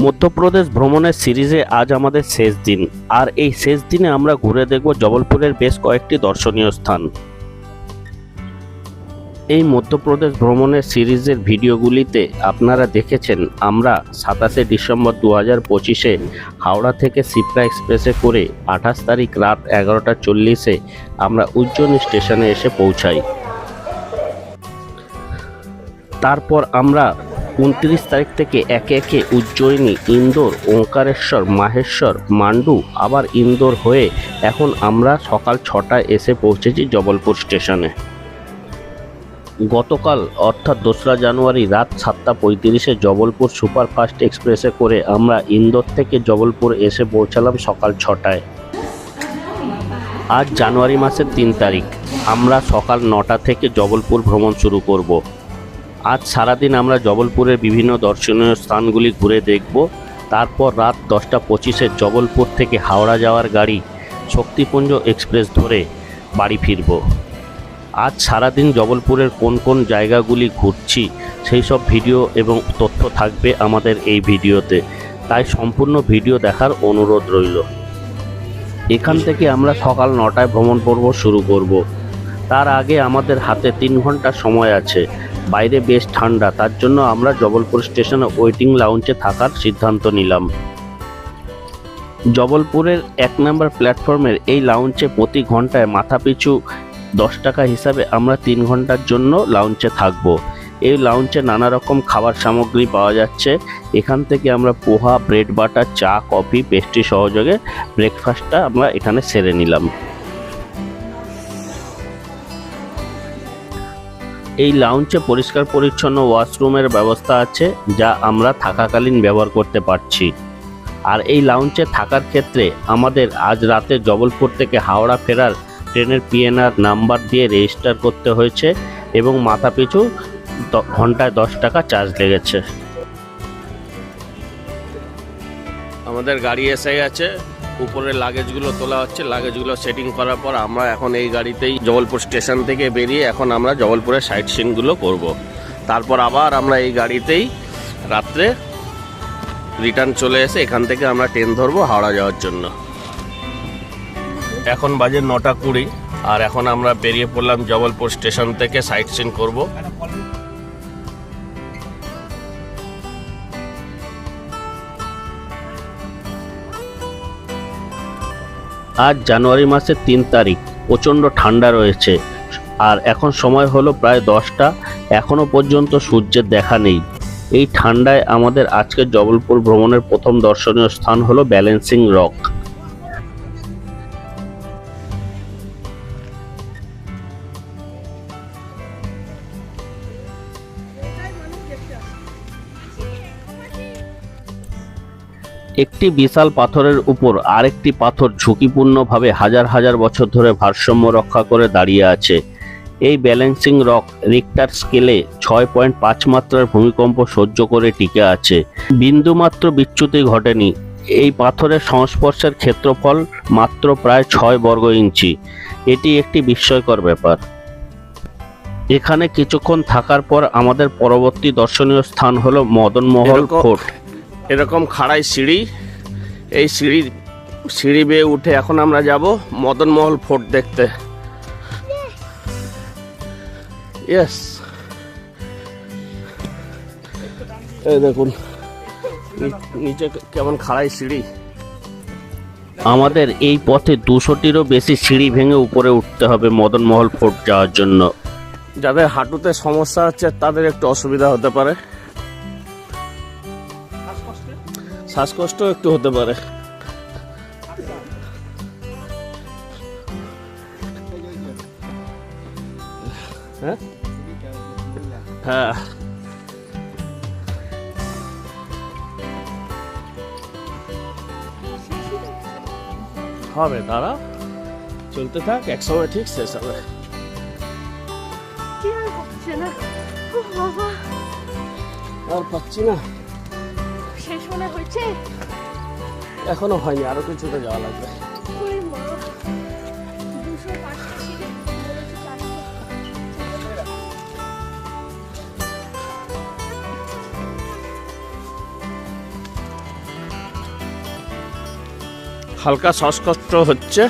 মধ্যপ্রদেশ ভ্রমণের সিরিজে আজ আমাদের শেষ দিন, আর এই শেষ দিনে আমরা ঘুরে দেখব জবলপুরের বেশ কয়েকটি দর্শনীয় স্থান। এই মধ্যপ্রদেশ ভ্রমণের সিরিজের ভিডিওগুলিতে আপনারা দেখেছেন আমরা 27শে ডিসেম্বর 2025-এ হাওড়া থেকে শিপ্রা এক্সপ্রেসে করে 28 তারিখ রাত 11:40-এ আমরা উজ্জয়িনী স্টেশনে এসে পৌঁছাই। তারপর আমরা 29 তারিখ থেকে একে একে উজ্জয়িনী, ইন্দোর, ওঙ্কারেশ্বর, মাহেশ্বর, মান্ডু, আবার ইন্দোর হয়ে এখন আমরা সকাল 6টায় এসে পৌঁছেছি জবলপুর স্টেশনে। গতকাল অর্থাৎ 2রা জানুয়ারি রাত 7:35-এ জবলপুর সুপারফাস্ট এক্সপ্রেসে করে আমরা ইন্দোর থেকে জবলপুর এসে পৌঁছালাম সকাল 6টায়। আজ জানুয়ারি মাসের 3 তারিখ, আমরা সকাল 9টা থেকে জবলপুর ভ্রমণ শুরু করব। আজ সারাদিন আমরা জবলপুরের বিভিন্ন দর্শনীয় স্থানগুলি ঘুরে দেখব। তারপর রাত 10:25-এ জবলপুর থেকে হাওড়া যাওয়ার গাড়ি শক্তিপুঞ্জ এক্সপ্রেস ধরে বাড়ি ফিরব। আজ সারাদিন জবলপুরের কোন কোন জায়গাগুলি ঘুরছি সেই সব ভিডিও এবং তথ্য থাকবে আমাদের এই ভিডিওতে, তাই সম্পূর্ণ ভিডিও দেখার অনুরোধ রইল। এখান থেকে আমরা সকাল 9টায় ভ্রমণ পর্ব শুরু করব। তার আগে আমাদের হাতে 3 ঘন্টা সময় আছে। বাইরে বেশ ঠান্ডা, তার জন্য আমরা জবলপুর স্টেশনে ওয়েটিং লাউঞ্জে থাকার সিদ্ধান্ত নিলাম। জবলপুরের 1 নম্বর প্ল্যাটফর্মের এই লাউঞ্জে প্রতি ঘন্টায় মাথাপিছু 10 টাকা হিসাবে আমরা 3 ঘন্টার জন্য লাউঞ্জে থাকব। এই লাউঞ্জে নানা রকম খাবার সামগ্রী পাওয়া যাচ্ছে। এখান থেকে আমরা পোহা, ব্রেড বাটার, চা, কফি, পেস্ট্রি সহযোগে ব্রেকফাস্টটা আমরা এখানে সেরে নিলাম। এই লাউঞ্জে পরিষ্কার পরিচ্ছন্ন ওয়াশরুমের ব্যবস্থা আছে, যা আমরা থাকাকালীন ব্যবহার করতে পারছি। আর এই লাউঞ্জে থাকার ক্ষেত্রে আমাদের আজ রাতে জবলপুর থেকে হাওড়া ফেরার ট্রেনের পিএনআর নাম্বার দিয়ে রেজিস্টার করতে হয়েছে এবং মাথাপিছু ঘন্টায় 10 টাকা চার্জ লেগেছে। আমাদের গাড়ি এসে গেছে, উপরে লাগেজগুলো তোলা হচ্ছে। লাগেজগুলো সেটিং করার পর আমরা এখন এই গাড়িতেই জবলপুর স্টেশন থেকে বেরিয়ে এখন আমরা জবলপুরের সাইট সিনগুলো করব। তারপর আবার আমরা এই গাড়িতেই রাত্রে রিটার্ন চলে এসে এখান থেকে আমরা ট্রেন ধরবো হাওড়া যাওয়ার জন্য। এখন বাজে 9:20 আর এখন আমরা বেরিয়ে পড়লাম জবলপুর স্টেশন থেকে সাইট সিন করব। আজ জানুয়ারি মাসের 3 তারিখ, প্রচণ্ড ঠান্ডা রয়েছে আর এখন সময় হলো প্রায় 10টা। এখনো পর্যন্ত সূর্যের দেখা নেই। এই ঠান্ডায় আমাদের আজকের জবলপুর ভ্রমণের প্রথম দর্শনীয় স্থান হলো ব্যালেন্সিং রক। একটি বিশাল পাথরের উপর আরেকটি পাথর ঝুঁকিপূর্ণভাবে হাজার হাজার বছর ধরে ভারসাম্য রক্ষা করে দাঁড়িয়ে আছে। এই ব্যালেন্সিং রক রিক্টার স্কেলে 6.5 মাত্রার ভূমিকম্প সহ্য করে টিকে আছে। বিন্দুমাত্র বিচ্যুতি ঘটেনি। এই পাথরের সংস্পর্শের ক্ষেত্রফল মাত্র প্রায় 6 বর্গ ইঞ্চি। এটি একটি বিস্ময়কর ব্যাপার। এখানে কিছুক্ষণ থাকার পর আমাদের পরবর্তী দর্শনীয় স্থান হলো মদনমহল ফোর্ট। এরকম খাড়াই সিঁড়ি, এই সিঁড়ি বেয়ে উঠে এখন আমরা যাব মদনমহল ফোর্ট দেখতে। ইয়েস, এই দেখুন নিচে কেমন খাড়াই সিঁড়ি। আমাদের এই পথে 200টিরও বেশি সিঁড়ি ভেঙে উপরে উঠতে হবে মদনমহল ফোর্ট যাওয়ার জন্য। যাদের হাঁটুতে সমস্যা হচ্ছে তাদের একটু অসুবিধা হতে পারে, শ্বাসকষ্ট একটু হতে পারে। হ্যাঁ, হবে, তারা চলতে থাক, একসময় ঠিক শেষ হবে। আর পাচ্ছি না, শেষ মনে হয়েছে, এখনো হয়নি, আরো কিছুটা যাওয়া লাগবে। হালকা শ্বাসকষ্ট হচ্ছে।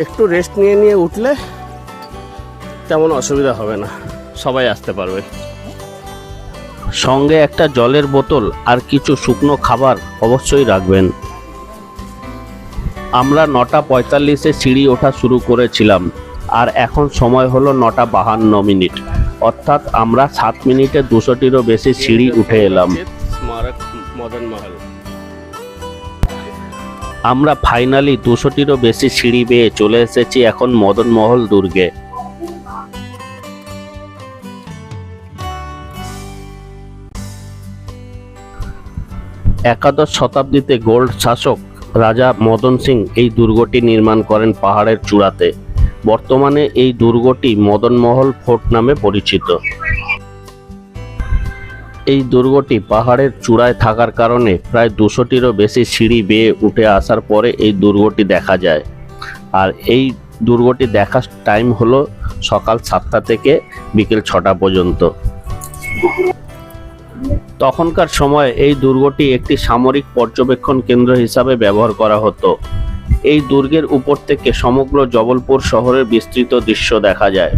একটু রেস্ট নিয়ে নিয়ে উঠলে তেমন অসুবিধা হবে না, সবাই আসতে পারবে। সঙ্গে একটা জলের বোতল আর কিছু শুকনো খাবার অবশ্যই রাখবেন। আমরা 9:45-এ সিঁড়ি ওঠা শুরু করেছিলাম, আর এখন সময় হলো 9:52, অর্থাৎ আমরা 7 মিনিটে 200টিরও বেশি সিঁড়ি উঠে এলাম। আমরা ফাইনালি 200টিরও বেশি সিঁড়ি বেয়ে চলে এসেছি এখন মদন মহল দুর্গে। একাদশ শতাব্দীতে গোল্ড শাসক রাজা মদন সিং এই দুর্গটি নির্মাণ করেন পাহাড়ের চূড়াতে। বর্তমানে এই দুর্গটি মদনমহল ফোর্ট নামে পরিচিত। এই দুর্গটি পাহাড়ের চূড়ায় থাকার কারণে প্রায় 200টিরও বেশি সিঁড়ি বেয়ে উঠে আসার পরে এই দুর্গটি দেখা যায়। আর এই দুর্গটি দেখার টাইম হলো সকাল 7টা থেকে বিকেল 6টা পর্যন্ত। তখনকার সময়ে এই দুর্গটি একটি সামরিক পর্যবেক্ষণ কেন্দ্র হিসাবে ব্যবহার করা হতো। এই দুর্গের উপর থেকে সমগ্র জবলপুর শহরের বিস্তৃত দৃশ্য দেখা যায়।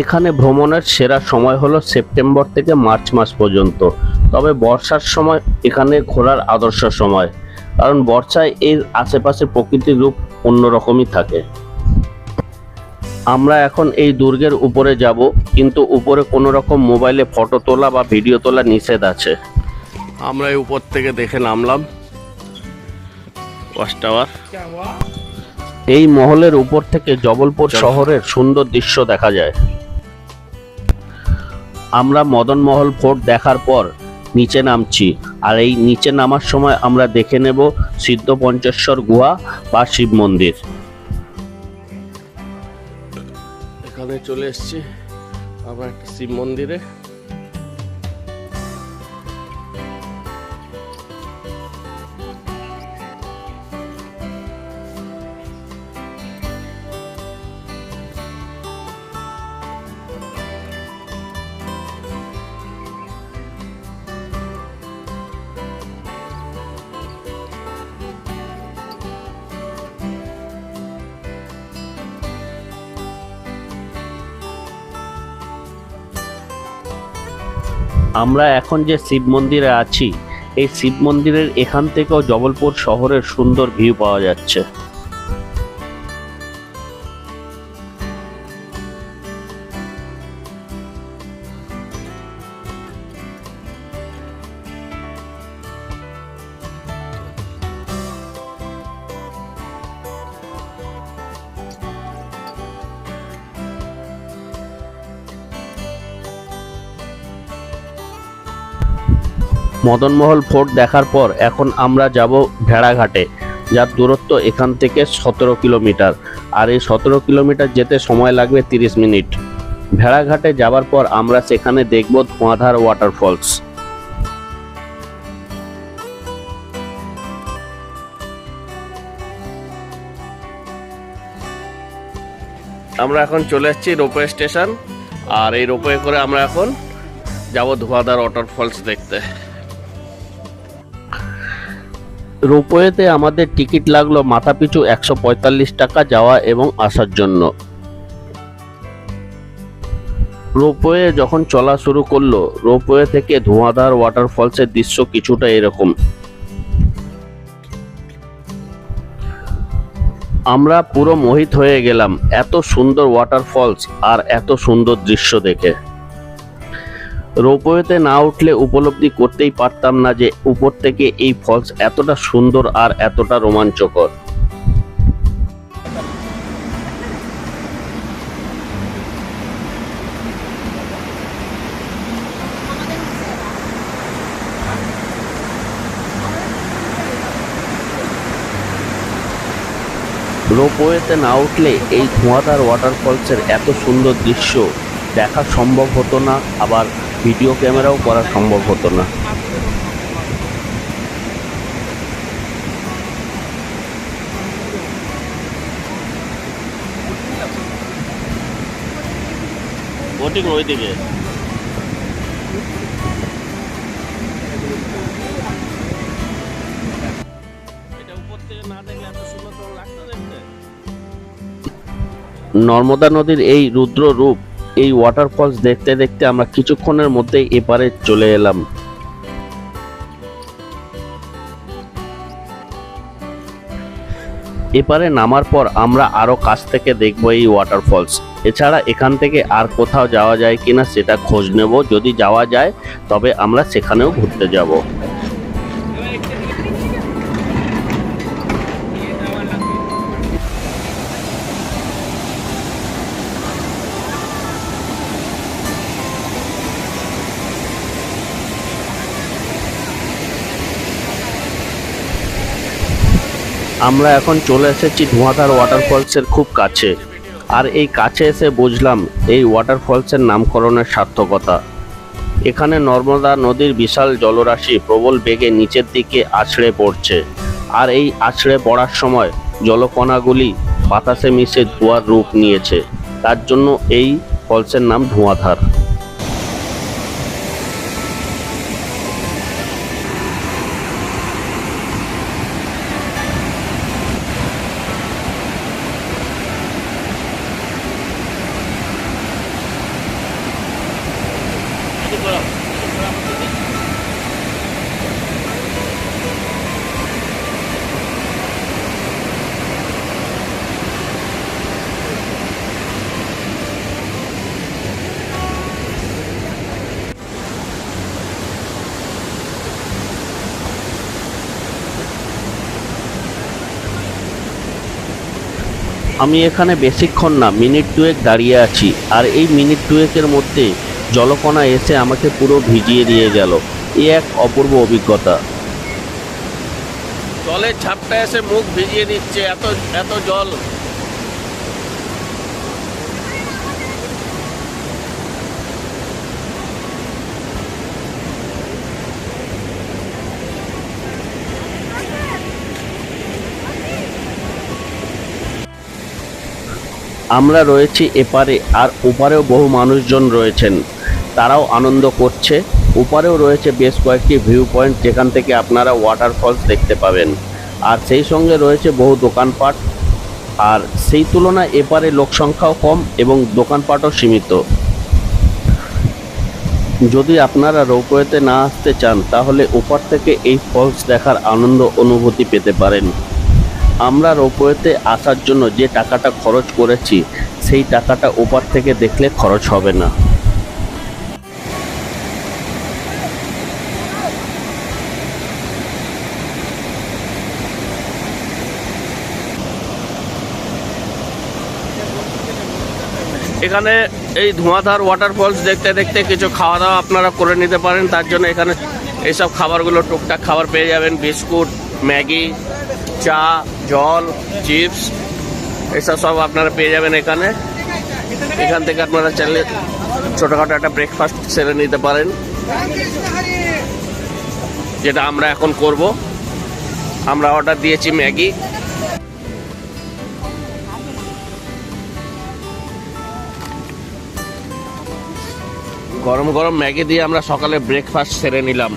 এখানে ভ্রমণের সেরা সময় হলো সেপ্টেম্বর থেকে মার্চ মাস পর্যন্ত। তবে বর্ষার সময় এখানে ঘোরার আদর্শ সময়, কারণ বর্ষায় এর আশেপাশে প্রকৃতির রূপ অন্যরকমই থাকে। আমরা এখন এই দুর্গের উপরে যাব, কিন্তু উপরে কোনো রকম মোবাইলে ফটো তোলা বা ভিডিও তোলা নিষেধ আছে। আমরা এই উপর থেকে দেখে নামলাম ওয়াচ টাওয়ার। এই মহলের উপর থেকে জবলপুর শহরের সুন্দর দৃশ্য দেখা যায়। আমরা মদন মহল ফোর্ট দেখার পর নিচে নামছি, আর এই নিচে নামার সময় আমরা দেখে নেব সিদ্ধ পঞ্চেশ্বর গুহা বা শিব মন্দির। এখানে চলে এসেছি আমরা একটা শিব মন্দিরে। আমরা এখন যে শিব মন্দিরে আছি, এই শিব মন্দিরের এখান থেকেও জবলপুর শহরের সুন্দর ভিউ পাওয়া যাচ্ছে। মদনমহল ফোর্ট দেখার পর এখন আমরা যাব ভেড়াঘাটে, যার দূরত্ব এখান থেকে 17 কিলোমিটার, আর এই 17 কিলোমিটার যেতে সময় লাগবে 30 মিনিট। ভেড়াঘাটে যাবার পর আমরা সেখানে দেখব ধোঁয়াধার ওয়াটারফলস। আমরা এখন চলে এসেছি রোপওয়ে স্টেশন, আর এই রোপওয়ে করে আমরা এখন যাব ধোঁয়াধার ওয়াটারফলস দেখতে। রোপওয়েতে আমাদের টিকিট লাগলো মাথাপিছু 145 টাকা যাওয়া এবং আসার জন্য। রোপওয়ে যখন চলা শুরু করলো, রোপওয়ে থেকে ধোঁয়াধার ওয়াটারফলসের দৃশ্য কিছুটা এরকম। আমরা পুরো মোহিত হয়ে গেলাম এত সুন্দর ওয়াটারফলস আর এত সুন্দর দৃশ্য দেখে। রোপওয়েতে না উঠলে উপলব্ধি করতেই পারতাম না যে উপর থেকে এই ফলস এতটা সুন্দর আর এতটা রোমাঞ্চকর। রোপওয়েতে না উঠলে এই ধোঁয়াধার ওয়াটারফলসের এত সুন্দর দৃশ্য দেখা সম্ভব হতো না, আবার ভিডিও ক্যামেরাও করা সম্ভব হতো না। বোটিং ওইদিকে। এটা উপর থেকে না দেখলে এত সুন্দর তো লাগতো দেখতে। নর্মদা নদীর এই রুদ্র রূপ, এই ওয়াটারফলস দেখতে দেখতে আমরা কিছুক্ষণের মধ্যেই এপারে চলে এলাম। এপারে নামার পর আমরা আরো কাছ থেকে দেখব এই ওয়াটারফলস। এছাড়া এখান থেকে আর কোথাও যাওয়া যায় কিনা সেটা খোঁজ নেব, যদি যাওয়া যায় তবে আমরা সেখানেও ঘুরতে যাব। আমরা এখন চলে এসেছি ধোঁয়াধার ওয়াটারফলসের খুব কাছে। আর এই কাছে এসে বুঝলাম এই ওয়াটারফলসের নামকরণের সার্থকতা। এখানে নর্মদা নদীর বিশাল জলরাশি প্রবল বেগে নিচের দিকে আছড়ে পড়ছে, আর এই আছড়ে পড়ার সময় জলকণাগুলি বাতাসে মিশে ধোঁয়ার রূপ নিয়েছে, তার জন্য এই ফলসের নাম ধোঁয়াধার। আমি এখানে বেশিক্ষণ না, মিনিট দুয়েক দাঁড়িয়ে আছি, আর এই মিনিট দুয়েকের মধ্যে জলকণা এসে আমাকে পুরো ভিজিয়ে দিয়ে গেল। এ এক অপূর্ব অভিজ্ঞতা। জলের ঝাপটা এসে মুখ ভিজিয়ে দিচ্ছে, এত এত জল। আমরা রয়েছি এপারে, আর ওপারেও বহু মানুষজন রয়েছেন, তারাও আনন্দ করছে। ওপারেও রয়েছে বেশ কয়েকটি ভিউ পয়েন্ট, যেখান থেকে আপনারা ওয়াটারফলস দেখতে পাবেন, আর সেই সঙ্গে রয়েছে বহু দোকানপাট। আর সেই তুলনায় এপারে লোক সংখ্যাও কম এবং দোকানপাটও সীমিত। যদি আপনারা রোপওয়েতে না আসতে চান তাহলে ওপার থেকে এই ফলস দেখার আনন্দ অনুভূতি পেতে পারেন। আমরা রোপওয়েতে আসার জন্য যে টাকাটা খরচ করেছি সেই টাকাটা ওপার থেকে দেখলে খরচ হবে না। এখানে এই ধোঁয়াধার ওয়াটারফলস দেখতে দেখতে কিছু খাওয়া দাওয়া আপনারা করে নিতে পারেন। তার জন্য এখানে এইসব খাবারগুলো টুকটাক খাবার পেয়ে যাবেন, বিস্কুট, ম্যাগি, চা, জল, চিপস, এসব সব আপনারা পেয়ে যাবেন এখানে। এখান থেকে আপনারা চাইলে ছোটোখাটো একটা ব্রেকফাস্ট সেরে নিতে পারেন, যেটা আমরা এখন করব। আমরা অর্ডার দিয়েছি ম্যাগি। গরম গরম ম্যাগি দিয়ে আমরা সকালে ব্রেকফাস্ট সেরে নিলাম।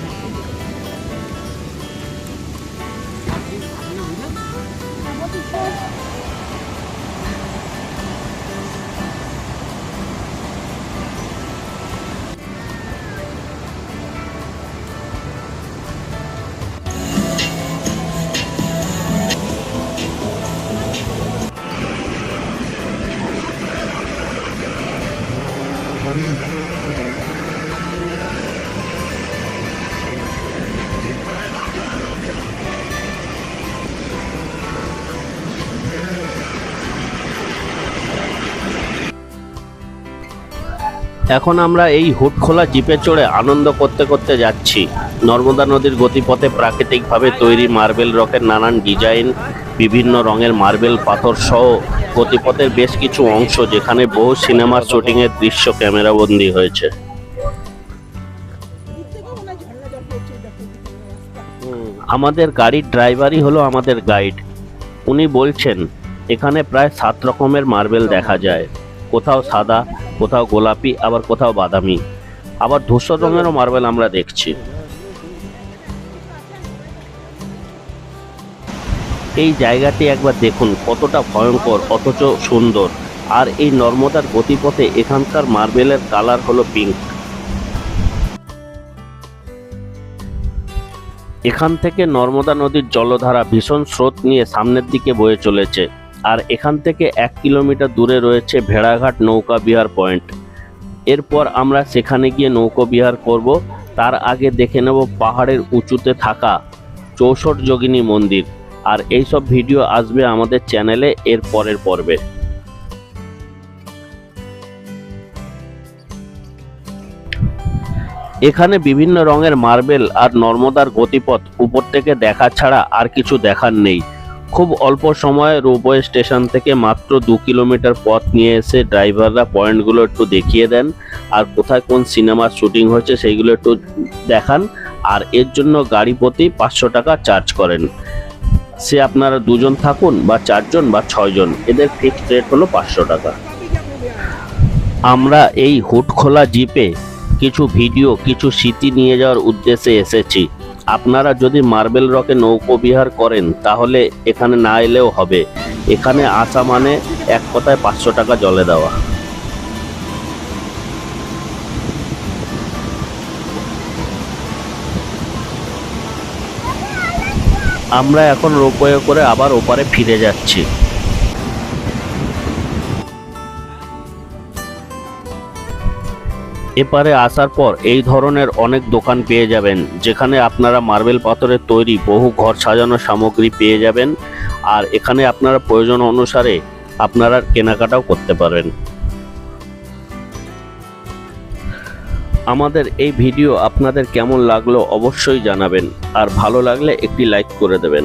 এখন আমরা এই হুডখোলা জিপে চড়ে আনন্দ করতে করতে যাচ্ছি। নর্মদা নদীর গতিপথে প্রাকৃতিকভাবে তৈরি মার্বেল রকের নানান ডিজাইন, বিভিন্ন রঙের মার্বেল পাথর সহ গতিপথের বেশ কিছু অংশ, যেখানে বহু সিনেমার শুটিংয়ের দৃশ্য ক্যামেরাবন্দি হয়েছে। আমাদের গাড়ির ড্রাইভারই হলো আমাদের গাইড। উনি বলছেন এখানে প্রায় 7 রকমের মার্বেল দেখা যায়। কোথাও সাদা, কোথাও গোলাপি, আবার কোথাও বাদামি, আবার ধূসর রঙেরও মার্বেল আমরা দেখছি। এই জায়গাটি একবার দেখুন, কতটা ভয়ঙ্কর অথচ সুন্দর। আর এই নর্মদার গতিপথে এখানকার মার্বেলের কালার হলো পিঙ্ক। এখান থেকে নর্মদা নদীর জলধারা ভীষণ স্রোত নিয়ে সামনের দিকে বয়ে চলেছে। আর এখান থেকে 1 কিলোমিটার দূরে রয়েছে ভেড়াঘাট নৌকা বিহার পয়েন্ট। এরপর আমরা সেখানে গিয়ে নৌকো বিহার করব। তার আগে দেখে নেব পাহাড়ের উঁচুতে থাকা 64 যোগিনী মন্দির। আর এইসব ভিডিও আসবে আমাদের চ্যানেলে এর পরের পর্বে। এখানে বিভিন্ন রঙের মার্বেল আর নর্মদার গতিপথ উপর থেকে দেখা ছাড়া আর কিছু দেখার নেই। খুব অল্প সময়ে রোপওয়ে স্টেশন থেকে মাত্র 2 কিলোমিটার পথ নিয়ে এসে ড্রাইভাররা পয়েন্টগুলো একটু দেখিয়ে দেন, আর কোথায় কোন সিনেমার শুটিং হচ্ছে সেইগুলো একটু দেখান। আর এর জন্য গাড়ি প্রতি 500 টাকা চার্জ করেন। সে আপনারা 2 জন থাকুন বা 4 জন বা 6 জন, এদের ফিক্সড রেট হলো 500 টাকা। আমরা এই হুড খোলা জিপে কিছু ভিডিও, কিছু স্মৃতি নিয়ে যাওয়ার উদ্দেশ্যে এসেছি। আপনারা যদি মার্বেল রকে নৌকো বিহার করেন তাহলে এখানে না এলেও হবে। এখানে আসা মানে এক কথায় 500 টাকা জলে দেওয়া। আমরা এখন রোপওয়ে করে আবার ওপারে ফিরে যাচ্ছি। এপারে আসার পর এই ধরনের অনেক দোকান পেয়ে যাবেন, যেখানে আপনারা মার্বেল পাথরের তৈরি বহু ঘর সাজানোর সামগ্রী পেয়ে যাবেন। আর এখানে আপনারা প্রয়োজন অনুসারে আপনারা কেনাকাটাও করতে পারেন। আমাদের এই ভিডিও আপনাদের কেমন লাগলো অবশ্যই জানাবেন, আর ভালো লাগলে একটি লাইক করে দেবেন।